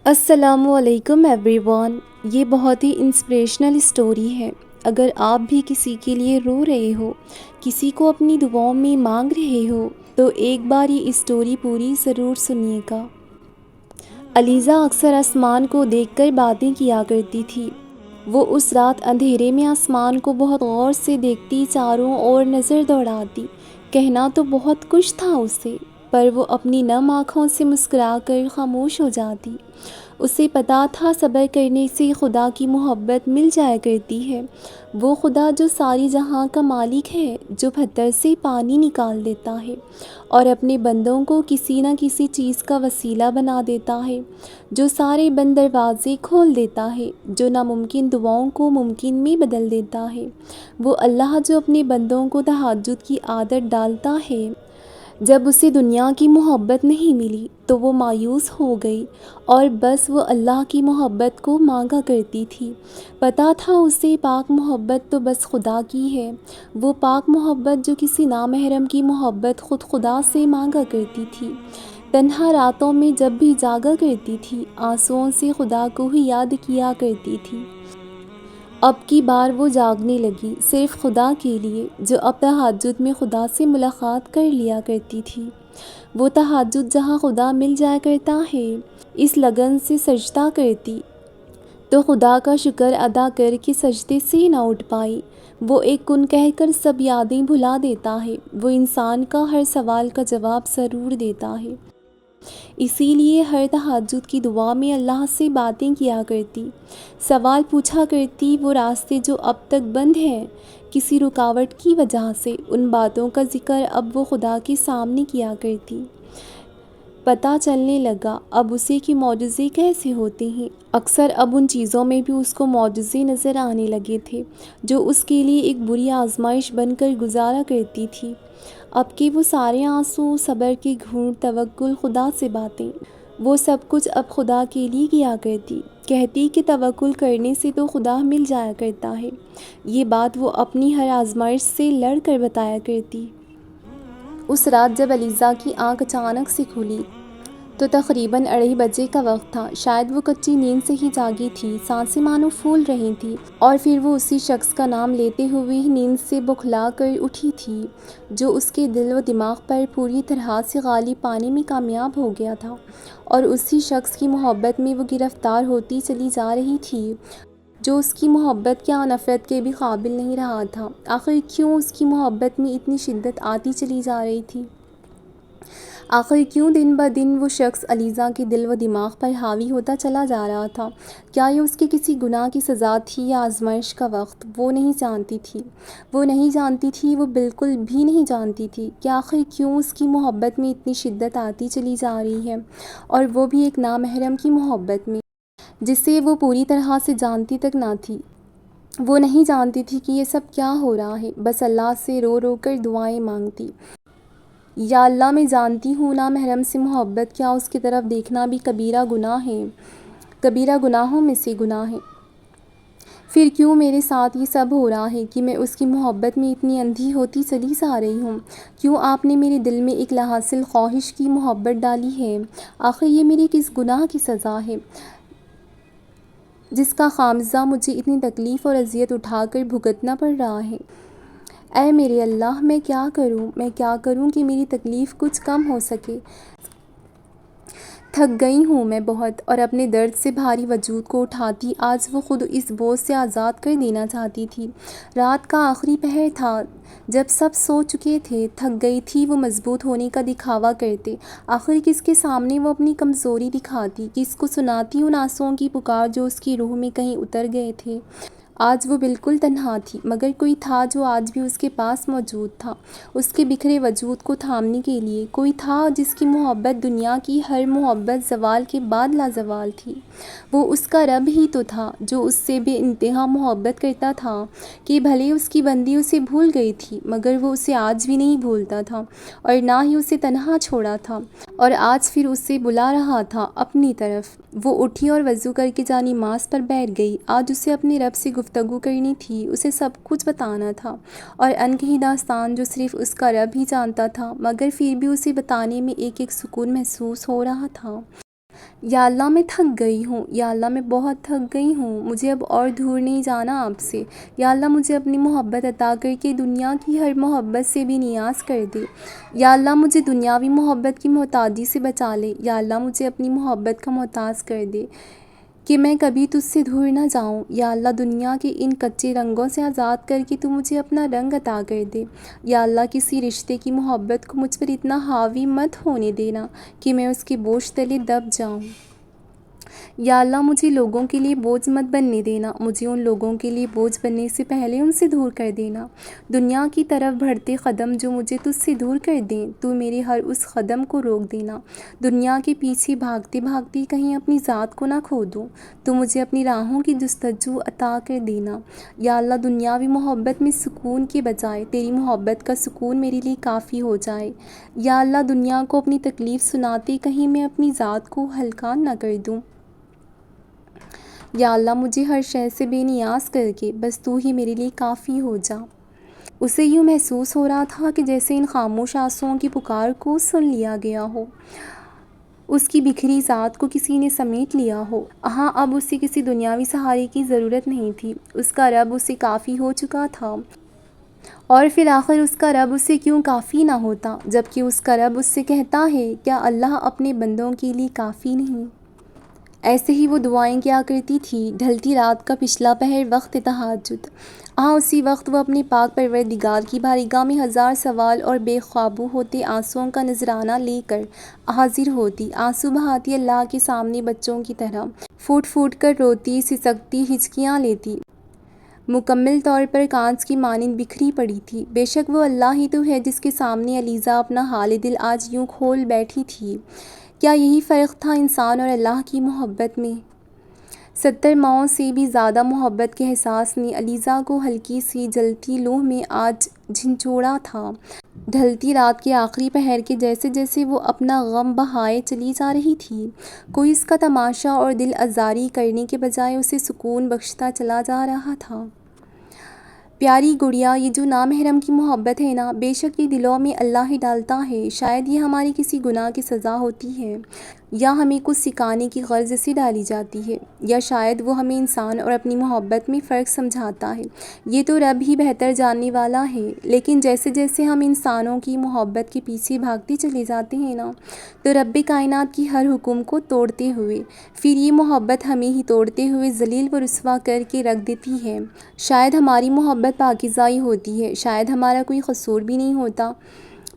السلام علیکم every one, یہ بہت ہی انسپریشنل اسٹوری ہے۔ اگر آپ بھی کسی کے لیے رو رہے ہو، کسی کو اپنی دعاؤں میں مانگ رہے ہو، تو ایک بار یہ اسٹوری پوری ضرور سنیے گا۔ علیزہ اکثر آسمان کو دیکھ کر باتیں کیا کرتی تھی۔ وہ اس رات اندھیرے میں آسمان کو بہت غور سے دیکھتی، چاروں اور نظر دوڑاتی۔ کہنا تو بہت کچھ تھا اسے، پر وہ اپنی نم آنکھوں سے مسکرا کر خاموش ہو جاتی۔ اسے پتہ تھا صبر کرنے سے خدا کی محبت مل جایا کرتی ہے، وہ خدا جو ساری جہاں کا مالک ہے، جو پتھر سے پانی نکال دیتا ہے اور اپنے بندوں کو کسی نہ کسی چیز کا وسیلہ بنا دیتا ہے، جو سارے بند دروازے کھول دیتا ہے، جو ناممکن دعاؤں کو ممکن میں بدل دیتا ہے، وہ اللہ جو اپنے بندوں کو تہجد کی عادت ڈالتا ہے۔ جب اسے دنیا کی محبت نہیں ملی تو وہ مایوس ہو گئی اور بس وہ اللہ کی محبت کو مانگا کرتی تھی۔ پتہ تھا اسے پاک محبت تو بس خدا کی ہے، وہ پاک محبت جو کسی نامحرم کی محبت خود خدا سے مانگا کرتی تھی۔ تنہا راتوں میں جب بھی جاگا کرتی تھی، آنسوؤں سے خدا کو ہی یاد کیا کرتی تھی۔ اب کی بار وہ جاگنے لگی صرف خدا کے لیے، جو اب تہجد میں خدا سے ملاقات کر لیا کرتی تھی۔ وہ تہجد جہاں خدا مل جایا کرتا ہے، اس لگن سے سجدہ کرتی تو خدا کا شکر ادا کر کے سجدے سے نہ اٹھ پائی۔ وہ ایک کن کہہ کر سب یادیں بھلا دیتا ہے، وہ انسان کا ہر سوال کا جواب ضرور دیتا ہے۔ اسی لیے ہر تہجد کی دعا میں اللہ سے باتیں کیا کرتی، سوال پوچھا کرتی، وہ راستے جو اب تک بند ہیں کسی رکاوٹ کی وجہ سے، ان باتوں کا ذکر اب وہ خدا کے سامنے کیا کرتی۔ پتہ چلنے لگا اب اسے کہ معجزے کیسے ہوتے ہیں۔ اکثر اب ان چیزوں میں بھی اس کو معجزے نظر آنے لگے تھے جو اس کے لیے ایک بری آزمائش بن کر گزارا کرتی تھی۔ اب کے وہ سارے آنسو، صبر کے گھونٹ، توکل، خدا سے باتیں، وہ سب کچھ اب خدا کے لیے کیا کرتی۔ کہتی کہ توکل کرنے سے تو خدا مل جایا کرتا ہے۔ یہ بات وہ اپنی ہر آزمائش سے لڑ کر بتایا کرتی۔ اس رات جب علیزہ کی آنکھ اچانک سے کھلی تو تقریباً 2:30 بجے کا وقت تھا۔ شاید وہ کچی نیند سے ہی جاگی تھی، سانسیں مانو پھول رہی تھیں، اور پھر وہ اسی شخص کا نام لیتے ہوئے ہی نیند سے بکھلا کر اٹھی تھی جو اس کے دل و دماغ پر پوری طرح سے غالب پانے میں کامیاب ہو گیا تھا، اور اسی شخص کی محبت میں وہ گرفتار ہوتی چلی جا رہی تھی جو اس کی محبت کیا نفرت کے بھی قابل نہیں رہا تھا۔ آخر کیوں اس کی محبت میں اتنی شدت آتی چلی جا رہی تھی؟ آخر کیوں دن بدن وہ شخص علیزہ کے دل و دماغ پر حاوی ہوتا چلا جا رہا تھا؟ کیا یہ اس کے کسی گناہ کی سزا تھی یا آزمائش کا وقت؟ وہ نہیں جانتی تھی، وہ بالکل بھی نہیں جانتی تھی کہ آخر کیوں اس کی محبت میں اتنی شدت آتی چلی جا رہی ہے، اور وہ بھی ایک نامحرم کی محبت میں جسے وہ پوری طرح سے جانتی تک نہ تھی۔ وہ نہیں جانتی تھی کہ یہ سب کیا ہو رہا ہے، بس اللہ سے رو رو کر دعائیں مانگتی، یا اللہ میں جانتی ہوں نامحرم سے محبت کیا اس کی طرف دیکھنا بھی کبیرہ گناہ ہے، کبیرہ گناہوں میں سے گناہ ہے۔ پھر کیوں میرے ساتھ یہ سب ہو رہا ہے کہ میں اس کی محبت میں اتنی اندھی ہوتی چلی جا رہی ہوں؟ کیوں آپ نے میرے دل میں ایک لاحاصل خواہش کی محبت ڈالی ہے؟ آخر یہ میری کس گناہ کی سزا ہے جس کا خامزہ مجھے اتنی تکلیف اور اذیت اٹھا کر بھگتنا پڑ رہا ہے؟ اے میرے اللہ، میں کیا کروں کہ میری تکلیف کچھ کم ہو سکے؟ تھک گئی ہوں میں بہت، اور اپنے درد سے بھاری وجود کو اٹھاتی آج وہ خود اس بوجھ سے آزاد کر دینا چاہتی تھی۔ رات کا آخری پہر تھا، جب سب سو چکے تھے۔ تھک گئی تھی وہ مضبوط ہونے کا دکھاوا کرتے، آخر کس کے سامنے وہ اپنی کمزوری دکھاتی، کس کو سناتی ان آنسوؤں کی پکار جو اس کی روح میں کہیں اتر گئے تھے۔ آج وہ بالکل تنہا تھی، مگر کوئی تھا جو آج بھی اس کے پاس موجود تھا، اس کے بکھرے وجود کو تھامنے کے لیے۔ کوئی تھا جس کی محبت دنیا کی ہر محبت زوال کے بعد لازوال تھی۔ وہ اس کا رب ہی تو تھا جو اس سے بے انتہا محبت کرتا تھا کہ بھلے اس کی بندی اسے بھول گئی تھی، مگر وہ اسے آج بھی نہیں بھولتا تھا اور نہ ہی اسے تنہا چھوڑا تھا، اور آج پھر اسے بلا رہا تھا اپنی طرف۔ وہ اٹھی اور وضو کر کے جا نماز پر بیٹھ گئی۔ آج اسے اپنے رب سے گفتگو کرنی تھی، اسے سب کچھ بتانا تھا، اور انکہی داستان جو صرف اس کا رب ہی جانتا تھا، مگر پھر بھی اسے بتانے میں ایک سکون محسوس ہو رہا تھا۔ یا اللہ میں تھک گئی ہوں، یا اللہ میں بہت تھک گئی ہوں، مجھے اب اور دور نہیں جانا آپ سے۔ یا اللہ مجھے اپنی محبت عطا کر کے دنیا کی ہر محبت سے بھی نیاز کر دے۔ یا اللہ مجھے دنیاوی محبت کی محتاجی سے بچا لے۔ یا اللہ مجھے اپنی محبت کا محتاج کر دے کہ میں کبھی تجھ سے دور نہ جاؤں۔ یا اللہ دنیا کے ان کچے رنگوں سے آزاد کر کے تو مجھے اپنا رنگ عطا کر دے۔ یا اللہ کسی رشتے کی محبت کو مجھ پر اتنا حاوی مت ہونے دینا کہ میں اس کے بوجھ تلے دب جاؤں۔ یا اللہ مجھے لوگوں کے لیے بوجھ مت بننے دینا، مجھے ان لوگوں کے لیے بوجھ بننے سے پہلے ان سے دور کر دینا۔ دنیا کی طرف بڑھتے قدم جو مجھے تجھ سے دور کر دیں، تو میرے ہر اس قدم کو روک دینا۔ دنیا کے پیچھے بھاگتے بھاگتے کہیں اپنی ذات کو نہ کھو دوں، تو مجھے اپنی راہوں کی جستجو عطا کر دینا۔ یا اللہ دنیاوی محبت میں سکون کے بجائے تیری محبت کا سکون میرے لیے کافی ہو جائے۔ یا اللہ دنیا کو اپنی تکلیف سناتے کہیں میں اپنی ذات کو ہلکا نہ کر دوں۔ یا اللہ مجھے ہر شے سے بے نیاز کر کے بس تو ہی میرے لیے کافی ہو جا۔ اسے یوں محسوس ہو رہا تھا کہ جیسے ان خاموش آنسوؤں کی پکار کو سن لیا گیا ہو، اس کی بکھری ذات کو کسی نے سمیٹ لیا ہو۔ ہاں اب اسے کسی دنیاوی سہارے کی ضرورت نہیں تھی، اس کا رب اسے کافی ہو چکا تھا۔ اور پھر آخر اس کا رب اسے کیوں کافی نہ ہوتا، جبکہ اس کا رب اس سے کہتا ہے کیا اللہ اپنے بندوں کے لیے کافی نہیں؟ ایسے ہی وہ دعائیں کیا کرتی تھی ڈھلتی رات کا پچھلا پہر وقت تہجد۔ اسی وقت وہ اپنے پاک پروردگار کی بارگاہ میں ہزار سوال اور بے قابو ہوتے آنسوؤں کا نذرانہ لے کر حاضر ہوتی، آنسو بہاتی اللہ کے سامنے بچوں کی طرح، پھوٹ پھوٹ کر روتی، سسکتی، ہچکیاں لیتی، مکمل طور پر کانچ کی مانند بکھری پڑی تھی۔ بے شک وہ اللہ ہی تو ہے جس کے سامنے علیزہ اپنا حال دل آج یوں کھول بیٹھی تھی۔ کیا یہی فرق تھا انسان اور اللہ کی محبت میں؟ 70 ماؤں سے بھی زیادہ محبت کے احساس نے علیزہ کو ہلکی سی جلتی لوح میں آج جھنجھوڑا تھا۔ ڈھلتی رات کے آخری پہر کے جیسے جیسے وہ اپنا غم بہائے چلی جا رہی تھی، کوئی اس کا تماشا اور دل آزاری کرنے کے بجائے اسے سکون بخشتا چلا جا رہا تھا۔ پیاری گڑیا، یہ جو نامحرم کی محبت ہے نا، بے شک یہ دلوں میں اللہ ہی ڈالتا ہے۔ شاید یہ ہماری کسی گناہ کی سزا ہوتی ہے، یا ہمیں کچھ سکھانے کی غرض سے ڈالی جاتی ہے، یا شاید وہ ہمیں انسان اور اپنی محبت میں فرق سمجھاتا ہے۔ یہ تو رب ہی بہتر جاننے والا ہے۔ لیکن جیسے جیسے ہم انسانوں کی محبت کے پیچھے بھاگتے چلے جاتے ہیں نا، تو رب کائنات کی ہر حکم کو توڑتے ہوئے پھر یہ محبت ہمیں ہی توڑتے ہوئے ذلیل و رسوا کر کے رکھ دیتی ہے۔ شاید ہماری محبت پاکیزہ ہی ہوتی ہے، شاید ہمارا کوئی قصور بھی نہیں ہوتا،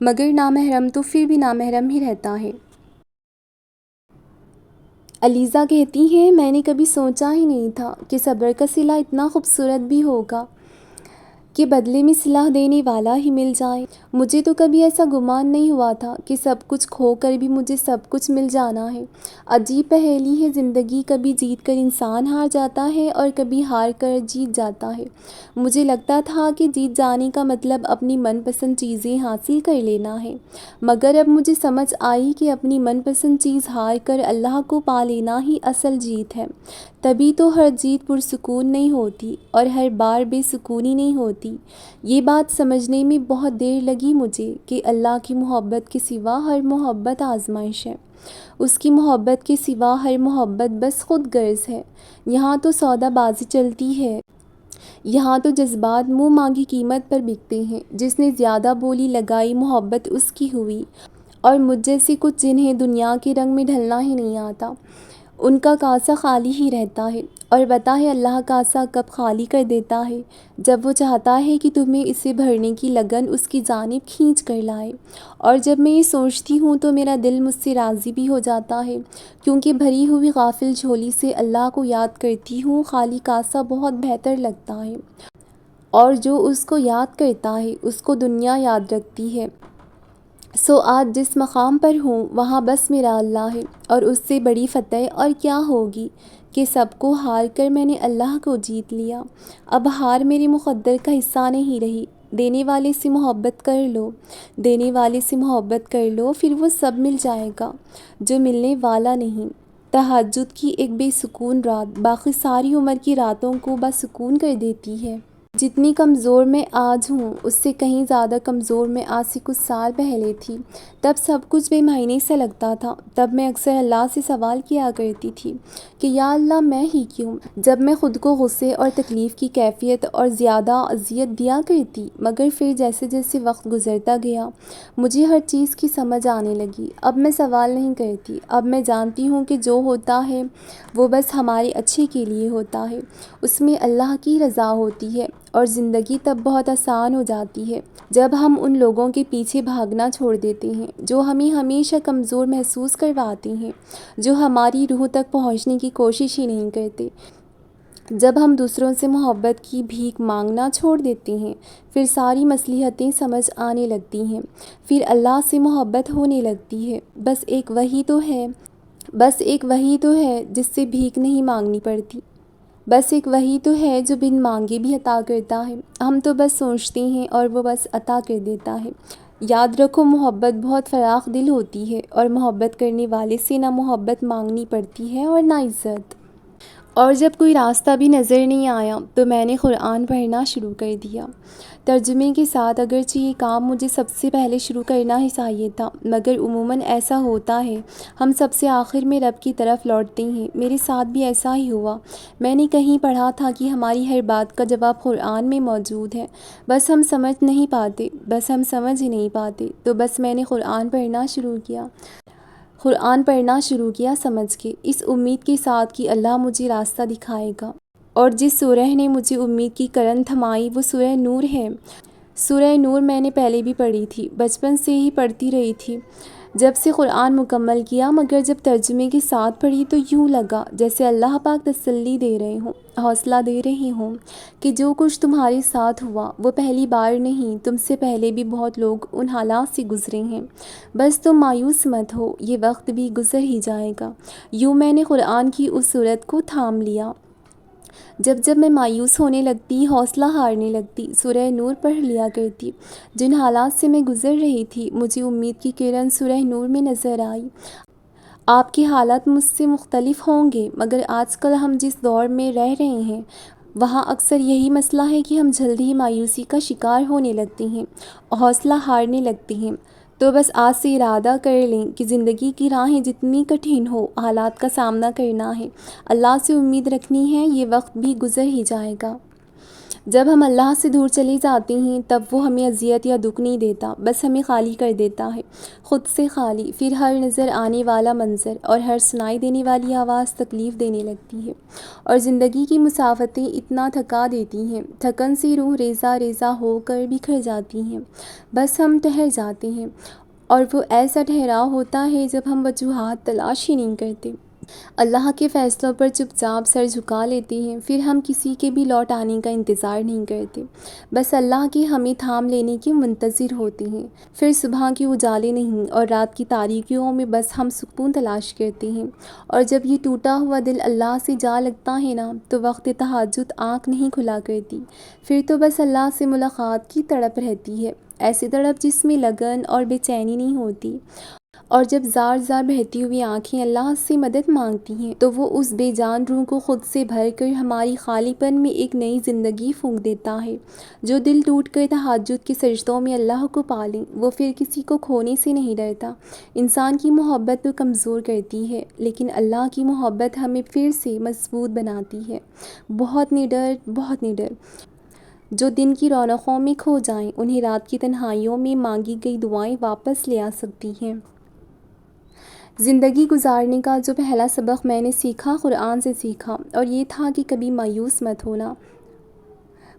مگر نامحرم تو پھر بھی نامحرم ہی رہتا ہے۔ علیزہ کہتی ہیں میں نے کبھی سوچا ہی نہیں تھا کہ صبر کا صلہ اتنا خوبصورت بھی ہوگا کہ بدلے میں صلہ دینے والا ہی مل جائے۔ مجھے تو کبھی ایسا گمان نہیں ہوا تھا کہ سب کچھ کھو کر بھی مجھے سب کچھ مل جانا ہے۔ عجیب پہیلی ہے زندگی، کبھی جیت کر انسان ہار جاتا ہے اور کبھی ہار کر جیت جاتا ہے۔ مجھے لگتا تھا کہ جیت جانے کا مطلب اپنی من پسند چیزیں حاصل کر لینا ہے، مگر اب مجھے سمجھ آئی کہ اپنی من پسند چیز ہار کر اللہ کو پا لینا ہی اصل جیت ہے۔ تبھی تو ہر جیت پرسکون نہیں ہوتی اور ہر بار بے سکونی نہیں ہوتی۔ یہ بات سمجھنے میں بہت دیر لگی مجھے کہ اللہ کی محبت کے سوا ہر محبت آزمائش ہے، اس کی محبت کے سوا ہر محبت بس خود غرض ہے۔ یہاں تو سودا بازی چلتی ہے، یہاں تو جذبات منہ مانگی قیمت پر بکتے ہیں۔ جس نے زیادہ بولی لگائی محبت اس کی ہوئی، اور مجھ جیسے کچھ جنہیں دنیا کے رنگ میں ڈھلنا ہی نہیں آتا، ان کا کاسہ خالی ہی رہتا ہے۔ اور بتا ہے اللہ کاسہ کب خالی کر دیتا ہے؟ جب وہ چاہتا ہے کہ تمہیں اسے بھرنے کی لگن اس کی جانب کھینچ کر لائے۔ اور جب میں یہ سوچتی ہوں تو میرا دل مجھ سے راضی بھی ہو جاتا ہے، کیونکہ بھری ہوئی غافل جھولی سے اللہ کو یاد کرتی ہوں خالی کاسہ بہت بہتر لگتا ہے۔ اور جو اس کو یاد کرتا ہے اس کو دنیا یاد رکھتی ہے۔ سو آج جس مقام پر ہوں وہاں بس میرا اللہ ہے، اور اس سے بڑی فتح اور کیا ہوگی کہ سب کو ہار کر میں نے اللہ کو جیت لیا۔ اب ہار میرے مقدر کا حصہ نہیں رہی۔ دینے والے سے محبت کر لو، دینے والے سے محبت کر لو، پھر وہ سب مل جائے گا جو ملنے والا نہیں۔ تہجد کی ایک بے سکون رات باقی ساری عمر کی راتوں کو بسکون کر دیتی ہے۔ جتنی کمزور میں آج ہوں اس سے کہیں زیادہ کمزور میں آج سے کچھ سال پہلے تھی۔ تب سب کچھ بے معنی سا لگتا تھا۔ تب میں اکثر اللہ سے سوال کیا کرتی تھی کہ یا اللہ میں ہی کیوں؟ جب میں خود کو غصے اور تکلیف کی کیفیت اور زیادہ اذیت دیا کرتی، مگر پھر جیسے جیسے وقت گزرتا گیا مجھے ہر چیز کی سمجھ آنے لگی۔ اب میں سوال نہیں کرتی، اب میں جانتی ہوں کہ جو ہوتا ہے وہ بس ہمارے اچھے کے لیے ہوتا ہے، اس میں اللہ کی رضا ہوتی ہے اور زندگی تب بہت آسان ہو جاتی ہے جب ہم ان لوگوں کے پیچھے بھاگنا چھوڑ دیتے ہیں جو ہمیں ہمیشہ کمزور محسوس کرواتے ہیں، جو ہماری روح تک پہنچنے کی کوشش ہی نہیں کرتے۔ جب ہم دوسروں سے محبت کی بھیک مانگنا چھوڑ دیتے ہیں پھر ساری مصلحتیں سمجھ آنے لگتی ہیں، پھر اللہ سے محبت ہونے لگتی ہے۔ بس ایک وہی تو ہے جس سے بھیک نہیں مانگنی پڑتی، بس ایک وہی تو ہے جو بن مانگے بھی عطا کرتا ہے۔ ہم تو بس سوچتے ہیں اور وہ بس عطا کر دیتا ہے۔ یاد رکھو محبت بہت فراخ دل ہوتی ہے اور محبت کرنے والے سے نہ محبت مانگنی پڑتی ہے اور نہ عزت۔ اور جب کوئی راستہ بھی نظر نہیں آیا تو میں نے قرآن پڑھنا شروع کر دیا، ترجمے کے ساتھ۔ اگرچہ یہ کام مجھے سب سے پہلے شروع کرنا ہی چاہیے تھا، مگر عموماً ایسا ہوتا ہے، ہم سب سے آخر میں رب کی طرف لوٹتے ہیں۔ میرے ساتھ بھی ایسا ہی ہوا۔ میں نے کہیں پڑھا تھا کہ ہماری ہر بات کا جواب قرآن میں موجود ہے، بس ہم سمجھ نہیں پاتے۔ تو بس میں نے قرآن پڑھنا شروع کیا سمجھ کے، اس امید کے ساتھ کہ اللہ مجھے راستہ دکھائے گا۔ اور جس سورہ نے مجھے امید کی کرن تھمائی وہ سورہ نور ہے۔ سورہ نور میں نے پہلے بھی پڑھی تھی، بچپن سے ہی پڑھتی رہی تھی جب سے قرآن مکمل کیا، مگر جب ترجمے کے ساتھ پڑھی تو یوں لگا جیسے اللہ پاک تسلی دے رہے ہوں، حوصلہ دے رہے ہوں کہ جو کچھ تمہارے ساتھ ہوا وہ پہلی بار نہیں، تم سے پہلے بھی بہت لوگ ان حالات سے گزرے ہیں، بس تم مایوس مت ہو، یہ وقت بھی گزر ہی جائے گا۔ یوں میں نے قرآن کی اس صورت کو تھام لیا۔ جب میں مایوس ہونے لگتی، حوصلہ ہارنے لگتی، سورہ نور پڑھ لیا کرتی۔ جن حالات سے میں گزر رہی تھی مجھے امید کی کرن سورہ نور میں نظر آئی۔ آپ کے حالات مجھ سے مختلف ہوں گے، مگر آج کل ہم جس دور میں رہ رہے ہیں وہاں اکثر یہی مسئلہ ہے کہ ہم جلدی ہی مایوسی کا شکار ہونے لگتے ہیں، حوصلہ ہارنے لگتے ہیں۔ تو بس آج سے ارادہ کر لیں کہ زندگی کی راہیں جتنی کٹھن ہو، حالات کا سامنا کرنا ہے، اللہ سے امید رکھنی ہے، یہ وقت بھی گزر ہی جائے گا۔ جب ہم اللہ سے دور چلے جاتے ہیں تب وہ ہمیں اذیت یا دکھ نہیں دیتا، بس ہمیں خالی کر دیتا ہے، خود سے خالی۔ پھر ہر نظر آنے والا منظر اور ہر سنائی دینے والی آواز تکلیف دینے لگتی ہے، اور زندگی کی مسافتیں اتنا تھکا دیتی ہیں، تھکن سے روح ریزہ ریزہ ہو کر بکھر جاتی ہیں، بس ہم ٹھہر جاتے ہیں، اور وہ ایسا ٹھہراؤ ہوتا ہے جب ہم وجوہات تلاش ہی نہیں کرتے، اللہ کے فیصلوں پر چپ چاپ سر جھکا لیتے ہیں، پھر ہم کسی کے بھی لوٹ آنے کا انتظار نہیں کرتے، بس اللہ کے ہمیں تھام لینے کے منتظر ہوتے ہیں۔ پھر صبح کے اجالے نہیں اور رات کی تاریکیوں میں بس ہم سکون تلاش کرتے ہیں، اور جب یہ ٹوٹا ہوا دل اللہ سے جا لگتا ہے نا تو وقت تہجد آنکھ نہیں کھلا کرتی، پھر تو بس اللہ سے ملاقات کی تڑپ رہتی ہے، ایسی تڑپ جس میں لگن اور بے چینی نہیں ہوتی۔ اور جب زار زار بہتی ہوئی آنکھیں اللہ سے مدد مانگتی ہیں تو وہ اس بے جان روح کو خود سے بھر کر ہماری خالی پن میں ایک نئی زندگی پھونک دیتا ہے۔ جو دل ٹوٹ کر تہجد کے سجدوں میں اللہ کو پالے وہ پھر کسی کو کھونے سے نہیں ڈرتا۔ انسان کی محبت تو کمزور کرتی ہے لیکن اللہ کی محبت ہمیں پھر سے مضبوط بناتی ہے۔ بہت نڈر جو دن کی رونقوں میں کھو جائیں انہیں رات کی تنہائیوں میں مانگی گئی دعائیں واپس لے آ سکتی ہیں۔ زندگی گزارنے کا جو پہلا سبق میں نے سیکھا قرآن سے سیکھا، اور یہ تھا کہ کبھی مایوس مت ہونا۔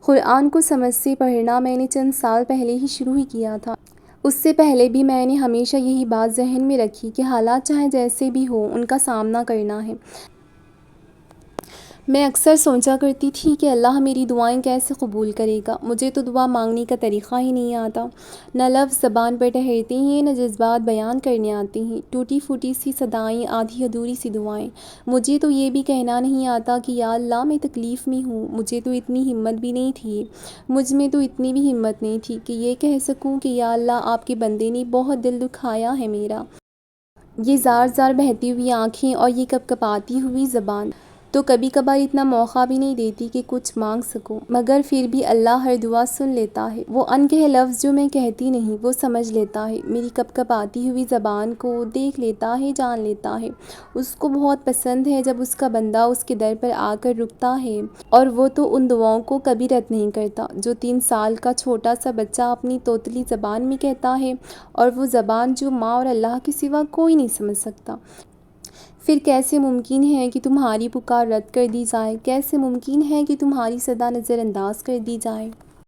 قرآن کو سمجھ سے پڑھنا میں نے چند سال پہلے ہی شروع کیا تھا، اس سے پہلے بھی میں نے ہمیشہ یہی بات ذہن میں رکھی کہ حالات چاہے جیسے بھی ہوں ان کا سامنا کرنا ہے۔ میں اکثر سوچا کرتی تھی کہ اللہ میری دعائیں کیسے قبول کرے گا، مجھے تو دعا مانگنے کا طریقہ ہی نہیں آتا، نہ لفظ زبان پر ٹھہرتے ہیں، نہ جذبات بیان کرنے آتے ہیں، ٹوٹی پھوٹی سی صدائیں، آدھی ادھوری سی دعائیں۔ مجھے تو یہ بھی کہنا نہیں آتا کہ یا اللہ میں تکلیف میں ہوں، مجھے تو اتنی ہمت بھی نہیں تھی، مجھ میں تو اتنی بھی ہمت نہیں تھی کہ یہ کہہ سکوں کہ یا اللہ آپ کے بندے نے بہت دل دکھایا ہے میرا۔ یہ زار زار بہتی ہوئی آنکھیں اور یہ کپکپاتی ہوئی زبان، تو کبھی کبھار اتنا موقع بھی نہیں دیتی کہ کچھ مانگ سکوں، مگر پھر بھی اللہ ہر دعا سن لیتا ہے۔ وہ انکہے لفظ جو میں کہتی نہیں وہ سمجھ لیتا ہے، میری کپ کپ آتی ہوئی زبان کو دیکھ لیتا ہے، جان لیتا ہے۔ اس کو بہت پسند ہے جب اس کا بندہ اس کے در پر آ کر رکتا ہے، اور وہ تو ان دعاؤں کو کبھی رد نہیں کرتا جو 3 سال کا چھوٹا سا بچہ اپنی توتلی زبان میں کہتا ہے، اور وہ زبان جو ماں اور اللہ کے سوا کوئی نہیں سمجھ سکتا۔ پھر کیسے ممکن ہے کہ تمہاری پکار رد کر دی جائے؟ کیسے ممکن ہے کہ تمہاری صدا نظر انداز کر دی جائے؟